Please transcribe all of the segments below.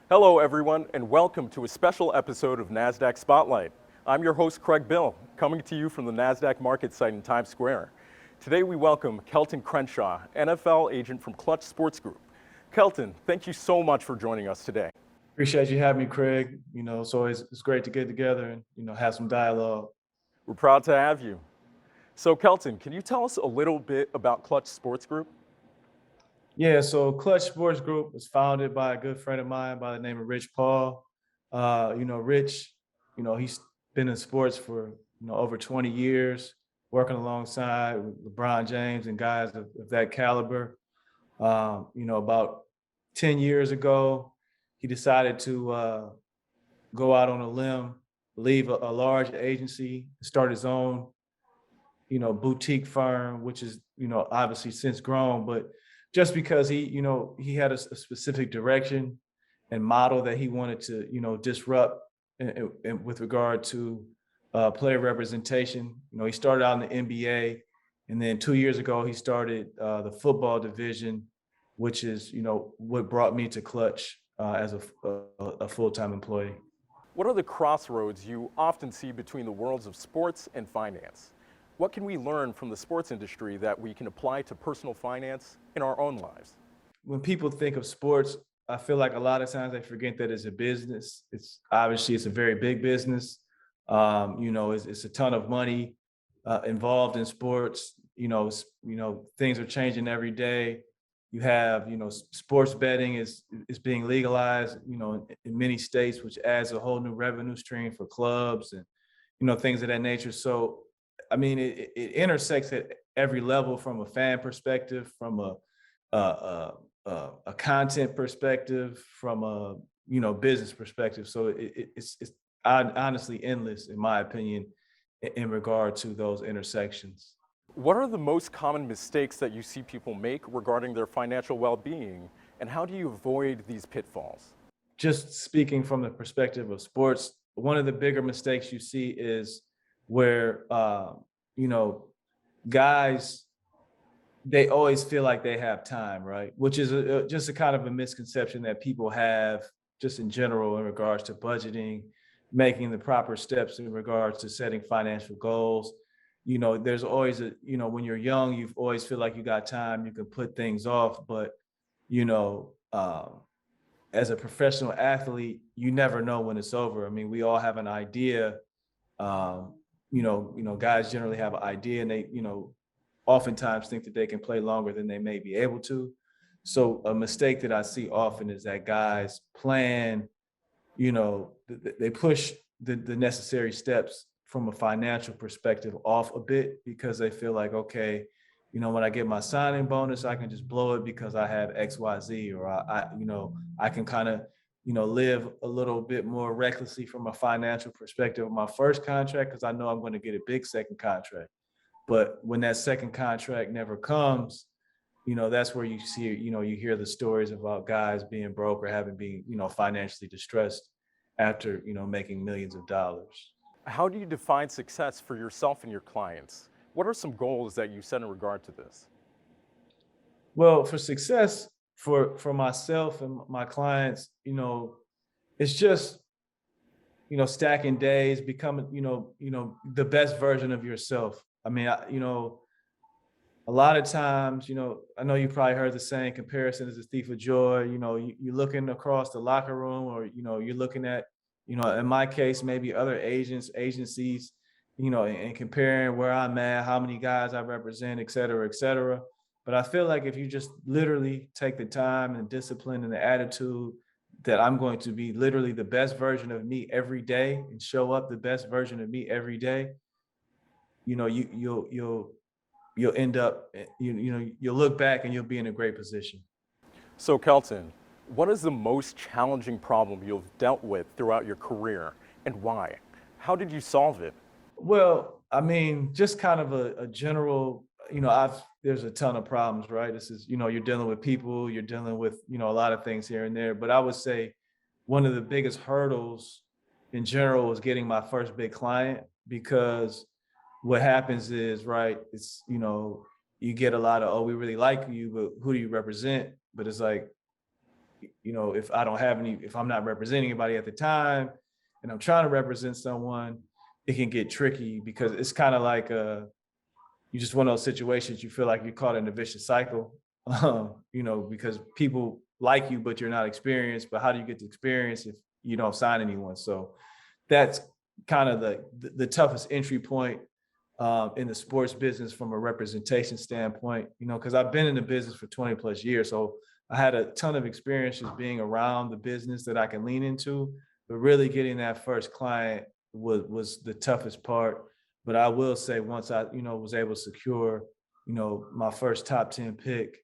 Hello, everyone, and welcome to a special episode of Nasdaq Spotlight. I'm your host, Craig Bill, coming to you from the Nasdaq market site in Times Square. Today, we welcome Kelton Crenshaw, NFL agent from Klutch Sports Group. Kelton, thank you so much for joining us today. Appreciate you having me, Craig. It's great to get together and have some dialogue. We're proud to have you. So, Kelton, can you tell us a little bit about Klutch Sports Group? Yeah, so Klutch Sports Group was founded by a good friend of mine by the name of Rich Paul. Rich, he's been in sports for over 20 years, working alongside LeBron James and guys of that caliber. About 10 years ago, he decided to go out on a limb, leave a large agency, start his own, boutique firm, which is, obviously since grown, but just because he had a specific direction and model that he wanted to, disrupt with regard to player representation. He started out in the NBA, and then 2 years ago, he started the football division, which is, what brought me to Klutch as a full-time employee. What are the crossroads you often see between the worlds of sports and finance? What can we learn from the sports industry that we can apply to personal finance in our own lives? When people think of sports, I feel like a lot of times they forget that it's a business. It's a very big business. It's a ton of money involved in sports. Things are changing every day. You have, sports betting is being legalized, in many states, which adds a whole new revenue stream for clubs and, things of that nature. So, I mean, it intersects at every level, from a fan perspective, from a content perspective, from a business perspective. So it's honestly endless, in my opinion, in regard to those intersections. What are the most common mistakes that you see people make regarding their financial well-being, and how do you avoid these pitfalls? Just speaking from the perspective of sports, one of the bigger mistakes you see is where you know guys, they always feel like they have time, right? Which is just a kind of a misconception that people have just in general in regards to budgeting, making the proper steps in regards to setting financial goals. There's always when you're young, you always feel like you got time, you can put things off, but you know, um, as a professional athlete, you never know when it's over. I mean, we all have an idea. Um, Guys generally have an idea, and they, oftentimes think that they can play longer than they may be able to. So a mistake that I see often is that guys plan, they push the necessary steps from a financial perspective off a bit because they feel like, okay, when I get my signing bonus, I can just blow it because I have XYZ, or I can kind of, live a little bit more recklessly from a financial perspective of my first contract because I know I'm going to get a big second contract. But when that second contract never comes, that's where you see, you hear the stories about guys being broke or having been, financially distressed after, making millions of dollars. How do you define success for yourself and your clients? What are some goals that you set in regard to this? Well, for success for myself and my clients, it's just, stacking days, becoming, the best version of yourself. I mean, a lot of times, I know you probably heard the saying, comparison is a thief of joy. You're looking across the locker room, or, you're looking at, in my case, maybe other agencies, and comparing where I'm at, how many guys I represent, et cetera, et cetera. But I feel like if you just literally take the time and discipline and the attitude that I'm going to be literally the best version of me every day and show up the best version of me every day, you'll end up, you'll look back and you'll be in a great position. So, Kelton, what is the most challenging problem you've dealt with throughout your career, and why? How did you solve it? Well, I mean, just kind of a general, there's a ton of problems, right? This is, you're dealing with people, you're dealing with, a lot of things here and there. But I would say one of the biggest hurdles in general was getting my first big client, because what happens is, right, it's, you get a lot of, oh, we really like you, but who do you represent? But it's like, if I don't have any, if I'm not representing anybody at the time and I'm trying to represent someone, it can get tricky because it's kind of like you just one of those situations you feel like you're caught in a vicious cycle, because people like you, but you're not experienced. But how do you get the experience if you don't sign anyone? So that's kind of the toughest entry point in the sports business from a representation standpoint, because I've been in the business for 20 plus years. So I had a ton of experiences being around the business that I can lean into, but really getting that first client was the toughest part. But I will say once I, was able to secure, my first top 10 pick,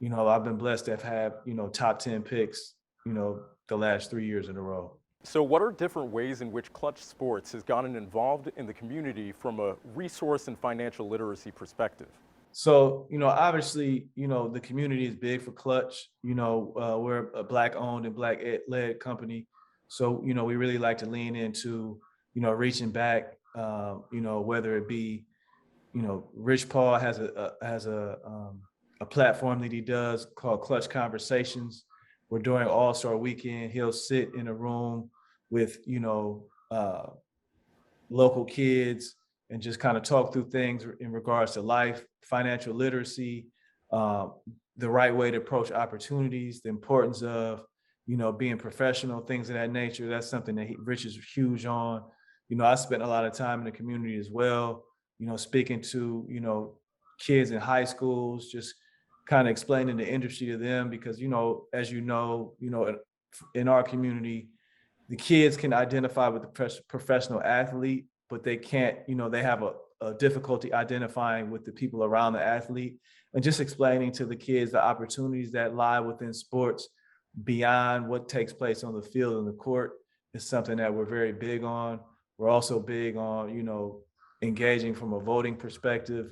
I've been blessed to have had, top 10 picks, the last 3 years in a row. So what are different ways in which Klutch Sports has gotten involved in the community from a resource and financial literacy perspective? So, obviously, the community is big for Klutch. We're a Black owned and Black led company. So, we really like to lean into, reaching back, whether it be, Rich Paul has a platform that he does called Klutch Conversations, where during All-Star Weekend, he'll sit in a room with, local kids and just kind of talk through things in regards to life, financial literacy, the right way to approach opportunities, the importance of, being professional, things of that nature. That's something that Rich is huge on. I spent a lot of time in the community as well, speaking to, kids in high schools, just kind of explaining the industry to them because, as in our community, the kids can identify with the professional athlete, but they can't, they have a difficulty identifying with the people around the athlete, and just explaining to the kids the opportunities that lie within sports beyond what takes place on the field and the court is something that we're very big on. We're also big on, engaging from a voting perspective,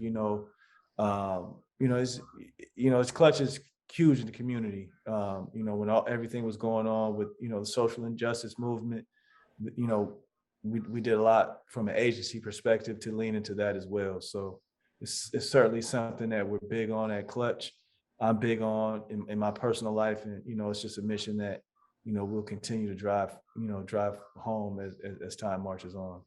it's Klutch is huge in the community. When everything was going on with, the social injustice movement, we did a lot from an agency perspective to lean into that as well. So it's certainly something that we're big on at Klutch. I'm big on in my personal life. And, it's just a mission that, we'll continue to drive home as time marches on.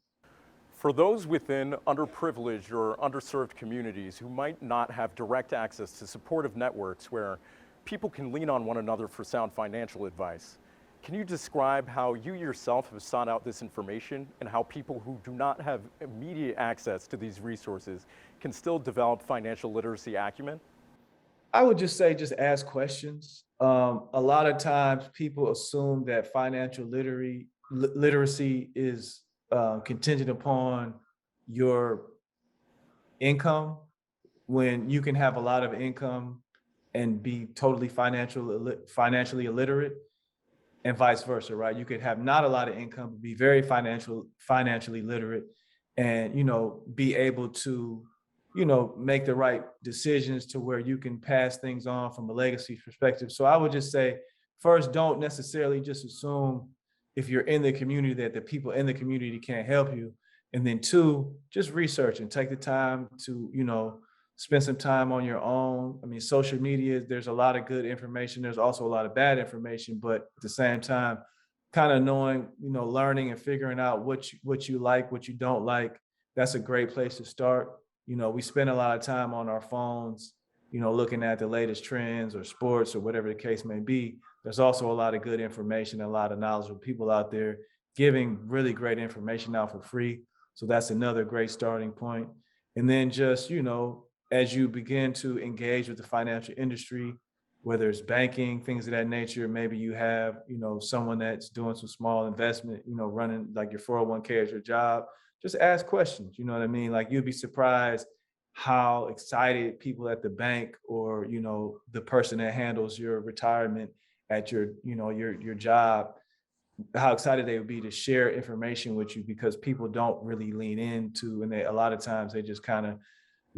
For those within underprivileged or underserved communities who might not have direct access to supportive networks where people can lean on one another for sound financial advice, can you describe how you yourself have sought out this information and how people who do not have immediate access to these resources can still develop financial literacy acumen? I would just say, just ask questions. A lot of times people assume that financial literacy is contingent upon your income, when you can have a lot of income and be totally financially illiterate, and vice versa, right? You could have not a lot of income, but be very financially literate, and be able to make the right decisions to where you can pass things on from a legacy perspective. So I would just say, first, don't necessarily just assume if you're in the community that the people in the community can't help you. And then two, just research and take the time to, spend some time on your own. I mean, social media, there's a lot of good information. There's also a lot of bad information, but at the same time, kind of knowing, learning and figuring out what you like, what you don't like. That's a great place to start. We spend a lot of time on our phones, looking at the latest trends or sports or whatever the case may be. There's also a lot of good information and a lot of knowledgeable people out there giving really great information out for free. So that's another great starting point. And then just, as you begin to engage with the financial industry, whether it's banking, things of that nature, maybe you have, someone that's doing some small investment, running like your 401k as your job, just ask questions. You know what I mean? Like, you'd be surprised how excited people at the bank or, the person that handles your retirement at your, your job, how excited they would be to share information with you, because people don't really lean into, and a lot of times they just kind of,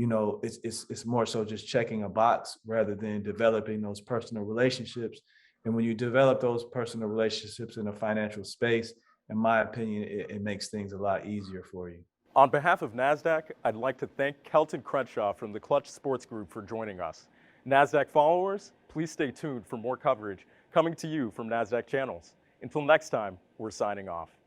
it's more so just checking a box rather than developing those personal relationships. And when you develop those personal relationships in a financial space, in my opinion, it makes things a lot easier for you. On behalf of Nasdaq, I'd like to thank Kelton Crenshaw from the Klutch Sports Group for joining us. Nasdaq followers, please stay tuned for more coverage coming to you from Nasdaq channels. Until next time, we're signing off.